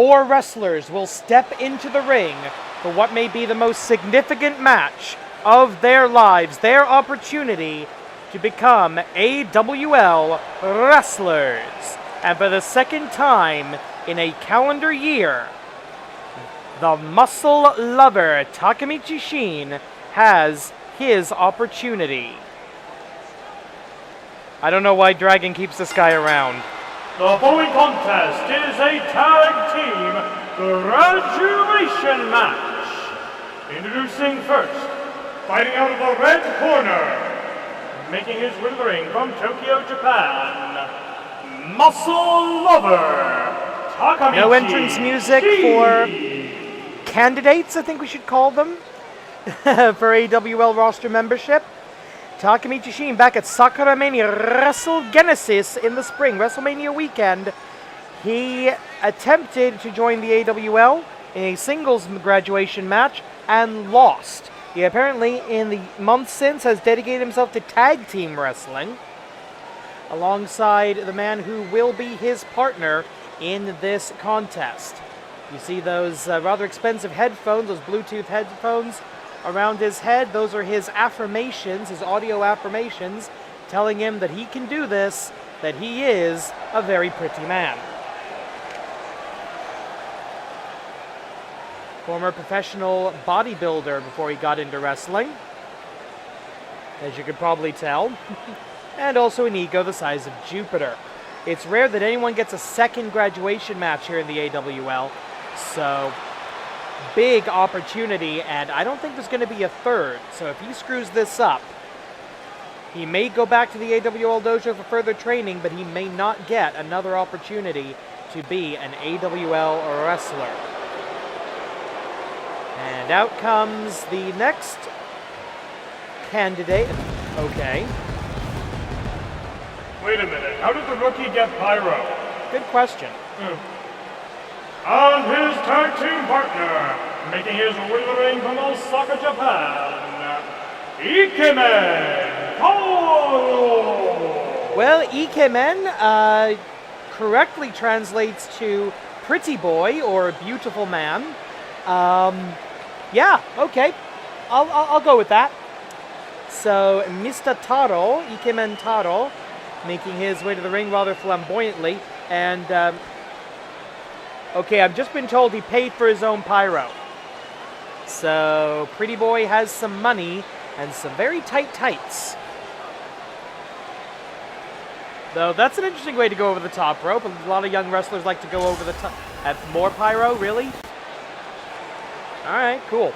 4 wrestlers will step into the ring for what may be the most significant match of their lives, their opportunity to become AWL wrestlers. And for the second time in a calendar year, the muscle lover Takemichi Shin has his opportunity. I don't know why Dragon keeps this guy around. The following contest is a tag team graduation match. Introducing first, fighting out of the red corner, making his way to the ring from Tokyo, Japan, Muscle Lover Takemichi. No entrance music for candidates, I think we should call them, for AWL roster membership. Takemichi Shin back at Sakura Mania Wrestle Genesis in the spring, WrestleMania weekend. He attempted to join the AWL in a singles graduation match and lost. He apparently, in the months since, has dedicated himself to tag team wrestling alongside the man who will be his partner in this contest. You see those rather expensive headphones, those Bluetooth headphones around his head. Those are his affirmations, his audio affirmations, telling him that he can do this, that he is a very pretty man. Former professional bodybuilder before he got into wrestling, as you could probably tell, and also an ego the size of Jupiter. It's rare that anyone gets a second graduation match here in the AWL, so big opportunity, and I don't think there's going to be a third. So if he screws this up, he may go back to the AWL Dojo for further training, but he may not get another opportunity to be an AWL wrestler. And out comes the next candidate. Okay. Wait a minute, how did the rookie get pyro? Good question. And his tag team partner, making his way to the ring from Osaka, Japan, Ikemen Taro! Well, Ikemen correctly translates to pretty boy or beautiful man. Yeah, okay. I'll go with that. So, Mr. Taro, Ikemen Taro, making his way to the ring rather flamboyantly, and okay, I've just been told he paid for his own pyro. So, pretty boy has some money and some very tight tights. Though, that's an interesting way to go over the top rope. A lot of young wrestlers like to go over the top. At more pyro, really? Alright, cool.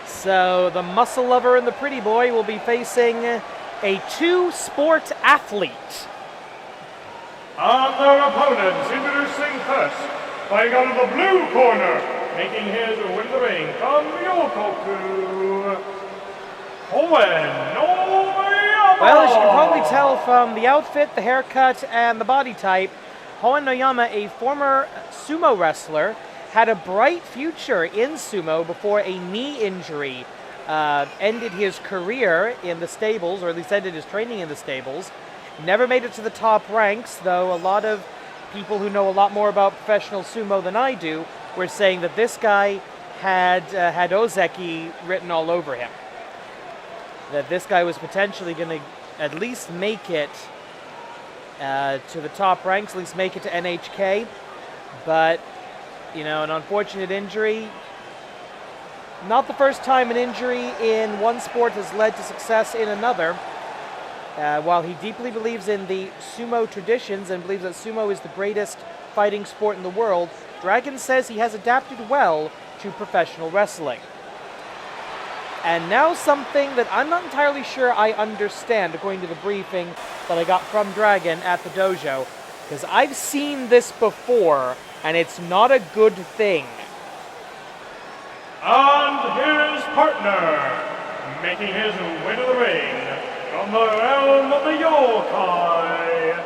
So, the muscle lover and the pretty boy will be facing a two-sport athlete. And their opponents, introducing first, fighting out of the blue corner, making his way to the ring from Yokoku, Hoen Noyama. Well, as you can probably tell from the outfit, the haircut, and the body type, Hoen Noyama, a former sumo wrestler, had a bright future in sumo before a knee injury ended his career in the stables, or at least ended his training in the stables. Never made it to the top ranks, though a lot of people who know a lot more about professional sumo than I do were saying that this guy had Ozeki written all over him. That this guy was potentially going to at least make it to the top ranks, at least make it to NHK. But, you know, an unfortunate injury. Not the first time an injury in one sport has led to success in another. While he deeply believes in the sumo traditions and believes that sumo is the greatest fighting sport in the world, Dragon says he has adapted well to professional wrestling. And now something that I'm not entirely sure I understand, according to the briefing that I got from Dragon at the dojo, because I've seen this before, and it's not a good thing. And his partner, making his way to the ring, from the realm of the yokai,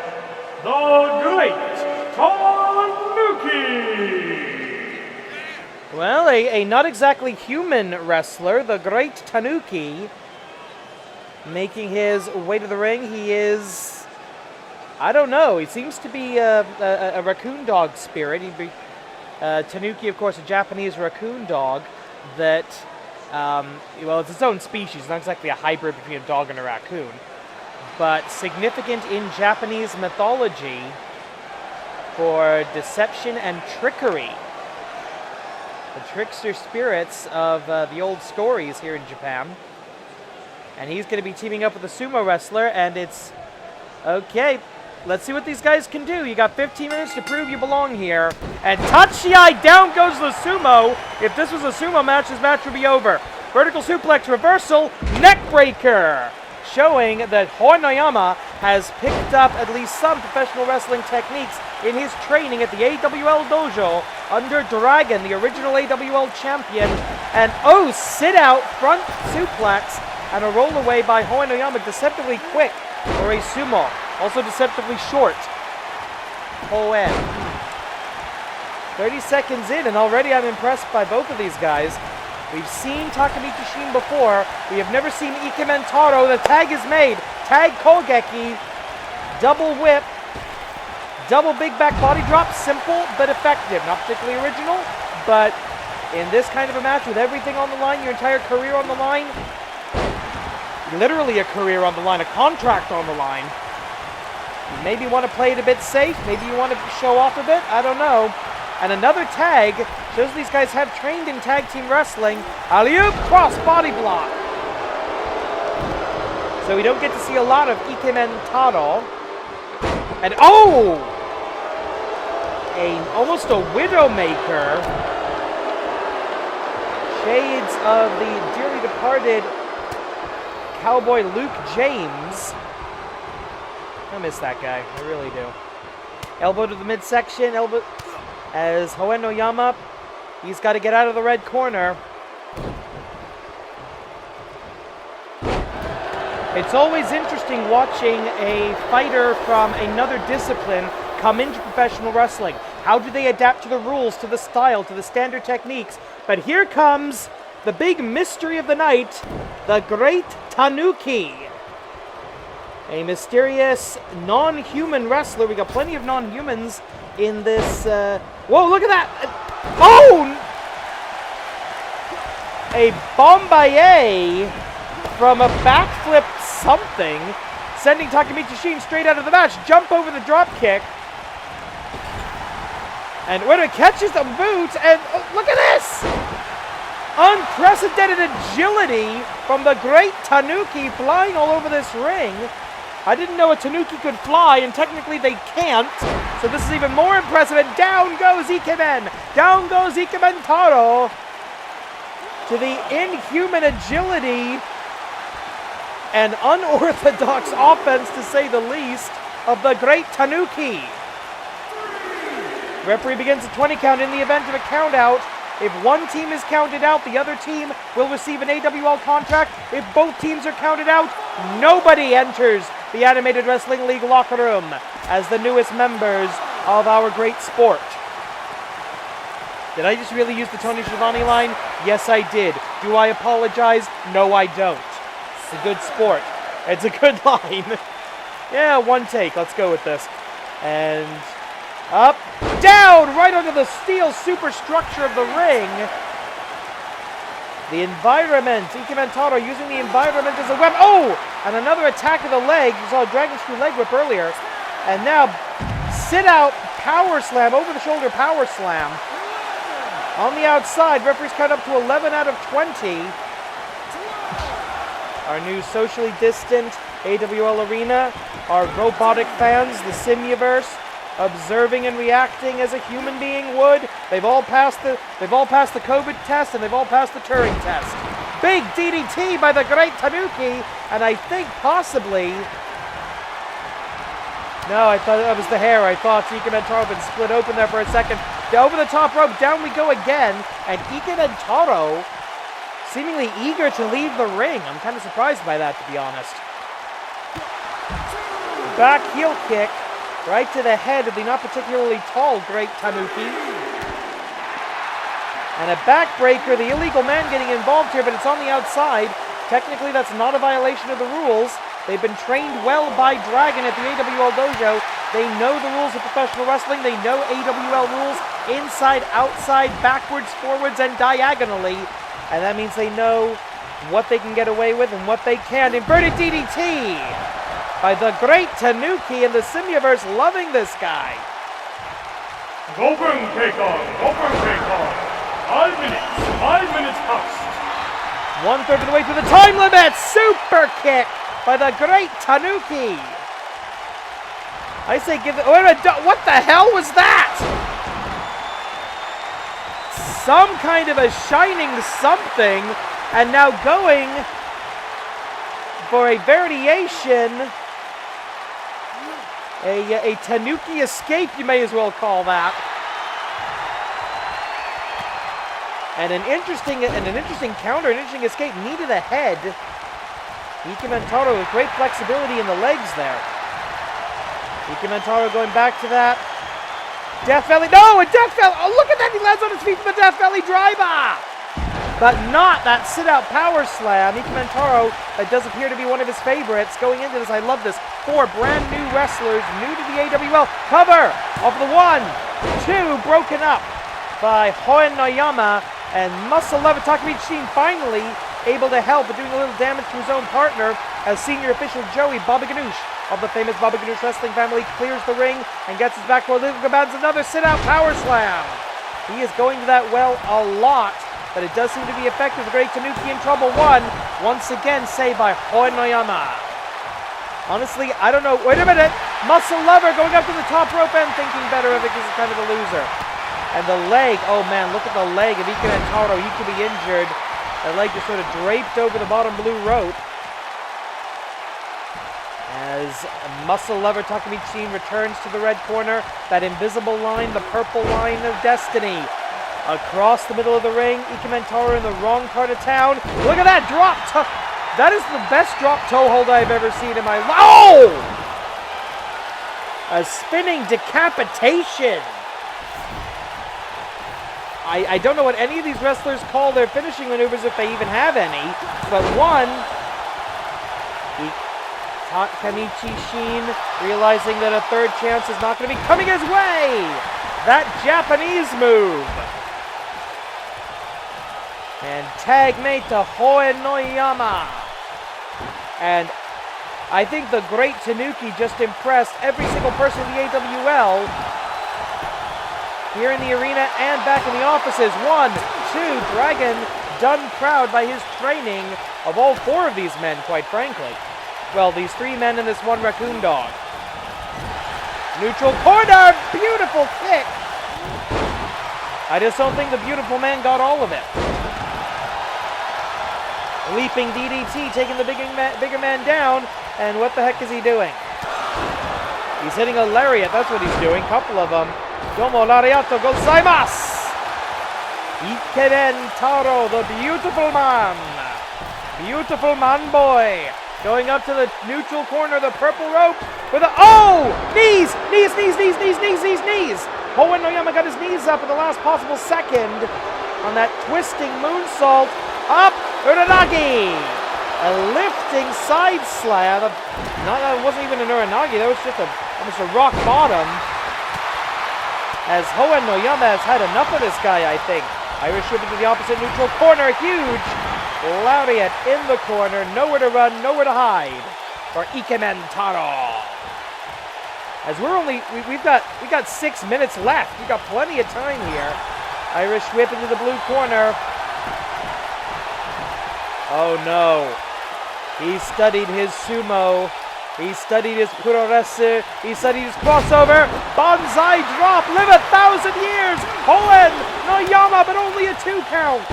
the Great Tanuki! Well, a not exactly human wrestler, the Great Tanuki, making his way to the ring. He is, I don't know. He seems to be a raccoon dog spirit. He'd be Tanuki, of course, a Japanese raccoon dog that, well, it's its own species. Not exactly a hybrid between a dog and a raccoon, but significant in Japanese mythology for deception and trickery. The trickster spirits of the old stories here in Japan. And he's going to be teaming up with a sumo wrestler, and it's okay. Let's see what these guys can do. You got 15 minutes to prove you belong here. And Tachiai, down goes the sumo. If this was a sumo match, this match would be over. Vertical suplex reversal, neck breaker. Showing that Hoenoyama has picked up at least some professional wrestling techniques in his training at the AWL Dojo under Dragon, the original AWL champion. And oh, sit out, front suplex, and a roll away by Hoenoyama, deceptively quick for a sumo. Also deceptively short. Hoen. 30 seconds in, and already I'm impressed by both of these guys. We've seen Takamichi Shin before. We have never seen Ikemen Taro. The tag is made. Tag Kogeki. Double whip. Double big back body drop. Simple but effective. Not particularly original, but in this kind of a match with everything on the line, your entire career on the line, literally a career on the line, a contract on the line, you maybe want to play it a bit safe. Maybe you want to show off a bit. I don't know. And another tag shows these guys have trained in tag team wrestling. Alley-oop, cross body block. So we don't get to see a lot of Ikemen Taro. And oh! Almost a Widowmaker. Shades of the dearly departed Cowboy Luke James. I miss that guy. I really do. Elbow to the midsection. Elbow as Hoenoyama, he's got to get out of the red corner. It's always interesting watching a fighter from another discipline come into professional wrestling. How do they adapt to the rules, to the style, to the standard techniques? But here comes the big mystery of the night, the Great Tanuki. A mysterious non-human wrestler. We got plenty of non-humans in this. Whoa, look at that! Oh! A Bombaye from a backflip something, sending Takamichi Shin straight out of the match. Jump over the drop kick. And when it catches the boot, and oh, look at this! Unprecedented agility from the Great Tanuki, flying all over this ring. I didn't know a Tanuki could fly, and technically they can't. So this is even more impressive, and down goes Ikemen. Down goes Ikemen Taro. To the inhuman agility and unorthodox offense, to say the least, of the Great Tanuki. Referee begins a 20 count in the event of a count out. If one team is counted out, the other team will receive an AWL contract. If both teams are counted out, nobody enters the Animated Wrestling League locker room as the newest members of our great sport. Did I just really use the Tony Schiavone line? Yes, I did. Do I apologize? No, I don't. It's a good sport. It's a good line. Yeah, one take. Let's go with this. And up, down, right under the steel superstructure of the ring. The environment, Ikemen Taro using the environment as a weapon. Oh! And another attack of the leg. You saw a Dragon Screw leg whip earlier. And now, sit out, power slam, over the shoulder power slam. On the outside, referees count up to 11 out of 20. Our new socially distant AWL arena. Our robotic fans, the Simuverse, observing and reacting as a human being would. They've all passed the COVID test, and they've all passed the Turing test. Big DDT by the Great Tanuki, and I think possibly. No, I thought that was the hair. I thought Ikemen Taro had been split open there for a second. Over the top rope, down we go again, and Ikemen Taro seemingly eager to leave the ring. I'm kind of surprised by that, to be honest. Back heel kick. Right to the head of the not particularly tall Great Tanuki. And a backbreaker, the illegal man getting involved here, but it's on the outside. Technically, that's not a violation of the rules. They've been trained well by Dragon at the AWL Dojo. They know the rules of professional wrestling. They know AWL rules inside, outside, backwards, forwards, and diagonally. And that means they know what they can get away with and what they can't. Inverted DDT by the great Tanuki, and the Simiaverse loving this guy. Goldberg take on. 5 minutes past. 1/3 of the way through the time limit. Super kick by the great Tanuki. I say give it. What the hell was that? Some kind of a shining something, and now going for a variation. A Tanuki escape, you may as well call that. And an interesting counter, an interesting escape. Knee to the head. Ikementaro with great flexibility in the legs there. Ikementaro going back to that. Death Valley. No, a Death Valley. Oh, look at that. He lands on his feet for the Death Valley driver. But not that sit-out power slam. Ikementaro, that does appear to be one of his favorites. Going into this, I love this. 4 brand new wrestlers, new to the AWL. Cover of the 1, 2, broken up by Hoen Noyama. And Muscle Lover Takamichi finally able to help, but doing a little damage to his own partner as senior official Joey Baba Ganoush of the famous Baba Ganoush wrestling family clears the ring and gets his back for another sit-out power slam. He is going to that well a lot, but it does seem to be effective. The great Tanuki in trouble. Once again saved by Hoen Noyama. Honestly, I don't know. Wait a minute. Muscle Lover going up to the top rope and thinking better of it because he's kind of a loser. And the leg, oh man, look at the leg of Ikementaro. He could be injured. That leg just sort of draped over the bottom blue rope. As Muscle Lover Takamichi returns to the red corner. That invisible line, the purple line of destiny. Across the middle of the ring, Ikementaro in the wrong part of town. Look at that drop toe. That is the best drop toe hold I've ever seen in my life. Oh! A spinning decapitation. I don't know what any of these wrestlers call their finishing maneuvers, if they even have any. But Takamichi Shin realizing that a third chance is not going to be coming his way. That Japanese move. And tag mate to Hoen Noyama. And I think the great Tanuki just impressed every single person in the AWL. Here in the arena and back in the offices. 1, 2, Dragon done proud by his training of all 4 of these men, quite frankly. Well, these 3 men and this 1 raccoon dog. Neutral corner, beautiful kick. I just don't think the beautiful man got all of it. Leaping DDT, taking the bigger man down, and what the heck is he doing? He's hitting a lariat, that's what he's doing, couple of them. Domo lariato gozaimasu! Ikementaro, the beautiful man boy, going up to the neutral corner, the purple rope, with a, knees! Hoen Noyama got his knees up at the last possible second on that twisting moonsault. Up, Uranagi! A lifting side slam. That wasn't even an Uranagi, that was just almost a rock bottom. As Hoen Noyama has had enough of this guy, I think. Irish whip into the opposite neutral corner. Huge lariat in the corner. Nowhere to run, nowhere to hide for Ikementaro. As we've got 6 minutes left. We've got plenty of time here. Irish whip into the blue corner. Oh no. He studied his sumo. He studied his puroresu. He studied his crossover. Banzai drop. Live 1,000 years. Hoen Noyama, but only a 2 count.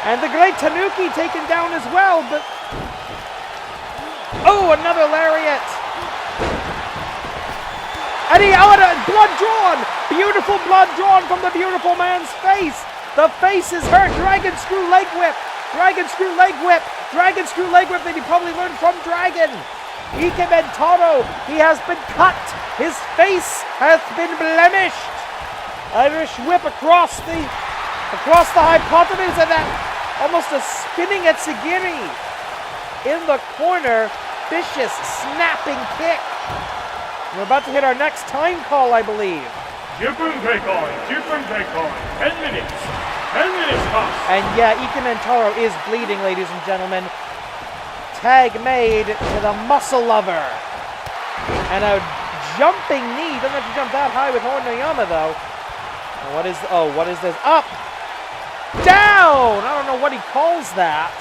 And the great Tanuki taken down as well, but... Oh, another lariat. And blood drawn. Beautiful blood drawn from the beautiful man's face. The face is hurt. Dragon screw leg whip. Dragon screw leg whip. Dragon screw leg whip that he probably learned from Dragon. Ikementaro, he has been cut. His face has been blemished. Irish whip across the hypotenuse, and that almost a spinning Etsugiri in the corner. vicious, snapping kick. We're about to hit our next time call, I believe. 10分経過 10 minutes 10 minutes pass. And yeah, Ikemen Taro is bleeding, ladies and gentlemen. Tag made to the muscle lover. And a jumping knee. Doesn't have to jump that high with Hoen Noyama, though. What is this? Up! Down! I don't know what he calls that.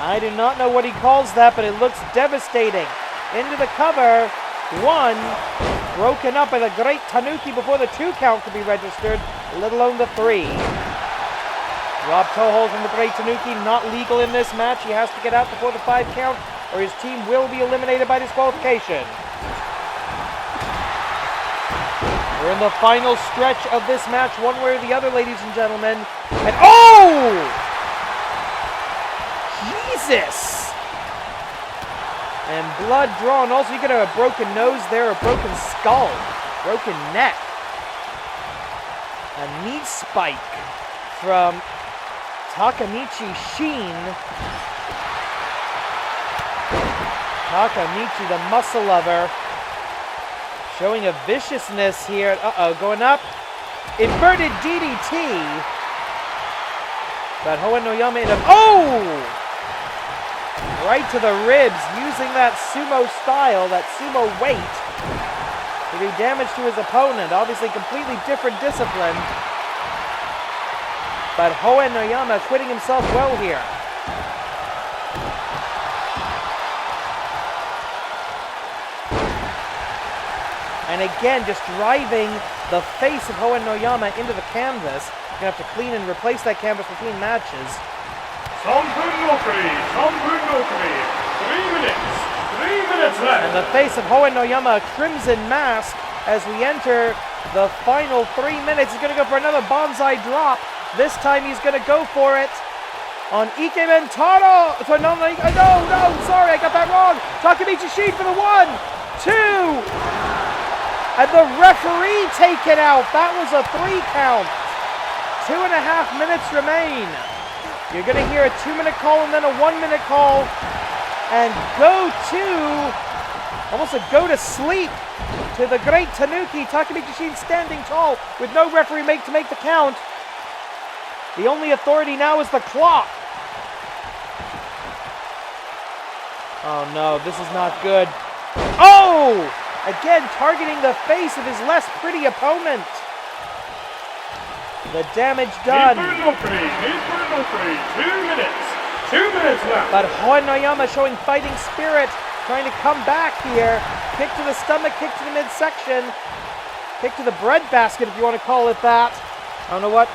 I do not know what he calls that, but it looks devastating. Into the cover. 1. Broken up by the great Tanuki before the 2 count could be registered, let alone the 3. Rob Toho from the great Tanuki, not legal in this match. He has to get out before the 5 count, or his team will be eliminated by disqualification. We're in the final stretch of this match, one way or the other, ladies and gentlemen. And oh! Jesus! And blood drawn. Also, you get a broken nose there, a broken skull, broken neck. A knee spike from Takamichi Shin. Takamichi, the muscle lover, showing a viciousness here. Going up. Inverted DDT. But Hoen Noyama in a... Oh! Right to the ribs, using that sumo style, that sumo weight, to do damage to his opponent. Obviously, completely different discipline. But Hoen Noyama acquitting himself well here. And again, just driving the face of Hoen Noyama into the canvas. You're going to have to clean and replace that canvas between matches. 3分残り 3 minutes left. And the face of Hoen Noyama, a crimson mask, as we enter the final 3 minutes. He's going to go for another bonsai drop. This time he's going to go for it on Ikemen Taro. No, sorry, I got that wrong. Takamichi Shin for the 1, 2. And the referee taken out. That was a 3 count. 2.5 minutes remain. You're going to hear a 2-minute call and then a 1-minute call. And almost a go to sleep to the great Tanuki. Takamichi Shin standing tall with no referee to make the count. The only authority now is the clock. Oh no, this is not good. Oh! Again, targeting the face of his less pretty opponent. The damage done. 2 minutes left. But Hoen Noyama showing fighting spirit, trying to come back here. Kick to the stomach, kick to the midsection. Kick to the breadbasket, if you want to call it that. I don't know what.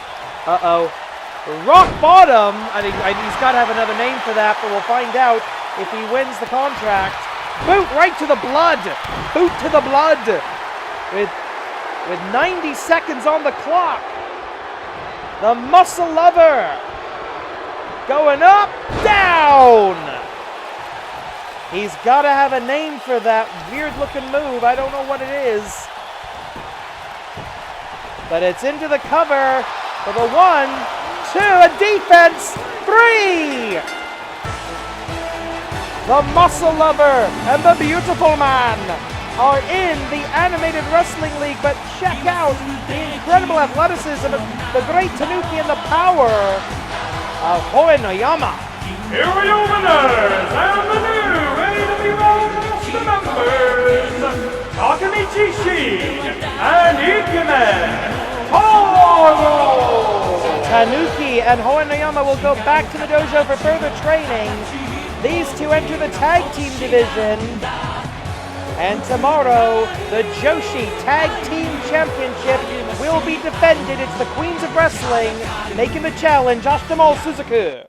Rock bottom. He's got to have another name for that, but we'll find out if he wins the contract. Boot right to the blood. Boot to the blood. With 90 seconds on the clock. The muscle lover. Going up, down. He's got to have a name for that weird looking move. I don't know what it is. But it's into the cover for the 1, 2, a defense, 3. The muscle lover and the beautiful man are in the Animated Wrestling League, but check out the incredible athleticism of the great Tanuki and the power of Hoen Noyama. Here are your winners and the new AWL Roster members, Takamichi Shin and Ikemen Taro. Tanuki and Hoen Noyama will go back to the dojo for further training. These two enter the tag team division. And tomorrow, the Joshi Tag Team Championship will be defended. It's the Queens of Wrestling making the challenge, Ashtamol Suzuku.